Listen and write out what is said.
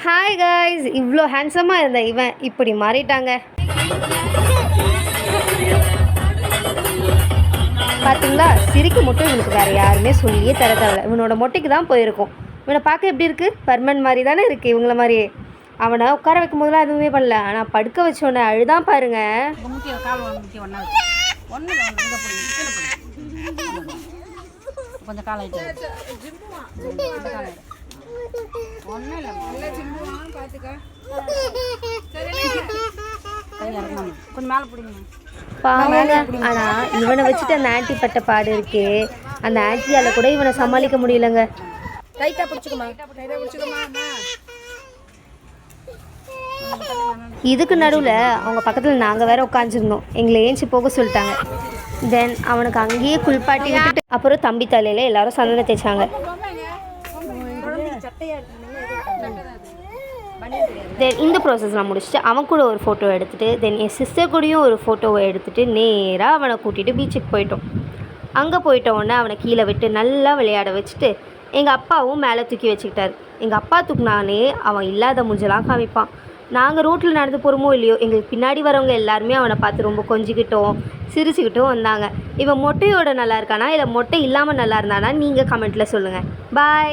Hi guys, இவ்வளோ ஹேண்ட்ஸமாக இருந்த இவன் இப்படி மாறிட்டாங்க. பார்த்தீங்களா, சிரிக்க மட்டும் இவனுக்கு வேறு யாருமே சொல்லியே தர தேவையில்ல. இவனோட மொட்டைக்கு தான் போயிருக்கும். இவனை பார்க்க எப்படி இருக்குது? பர்மன் மாதிரி தானே இருக்குது இவங்கள மாதிரியே. அவனை உட்கார வைக்கும் போதெல்லாம் எதுவுமே பண்ணல, ஆனால் படுக்க வச்சோடனே அழுதான் பாருங்க. கொஞ்சம் காலம் ஆனா இவனை வச்சுட்டு அந்த ஆன்டி பட்ட பாடு இருக்கு. அந்த ஆன்டியால கூட இவனை சமாளிக்க முடியலங்க. இதுக்கு நடுவில் அவங்க பக்கத்தில் நாங்கள் வேற உட்காந்துருந்தோம். எங்களை ஏஞ்சி போக சொல்லிட்டாங்க. தென் அவனுக்கு அங்கேயே குளிப்பாட்டி விட்டுட்டு அப்புறம் தம்பி தலையில் எல்லாரும் சந்தனம் தேய்ச்சாங்க. தென் இந்த ப்ராசஸ்லாம் முடிச்சுட்டு அவன் கூட ஒரு ஃபோட்டோ எடுத்துகிட்டு தென் என் சிஸ்டர் கூடயும் ஒரு ஃபோட்டோவை எடுத்துகிட்டு நேராக அவனை கூட்டிகிட்டு பீச்சுக்கு போயிட்டோம். அங்கே போயிட்ட உடனே அவனை கீழே விட்டு நல்லா விளையாட வச்சுட்டு எங்கள் அப்பாவும் மேலே தூக்கி வச்சுக்கிட்டாரு. எங்கள் அப்பா தூக்குனானே அவன் இல்லாத மூஞ்செல்லாம் காமிப்பான். நாங்கள் ரோட்டில் நடந்து போகிறோமோ இல்லையோ, எங்களுக்கு பின்னாடி வரவங்க எல்லாருமே அவனை பார்த்து ரொம்ப கொஞ்சிக்கிட்டோம் சிரிச்சுக்கிட்டும் வந்தாங்க. இவன் மொட்டையோட நல்லா இருக்கானா இல்லை மொட்டை இல்லாமல் நல்லா இருந்தானா நீங்கள் கமெண்ட்டில் சொல்லுங்கள். பாய்.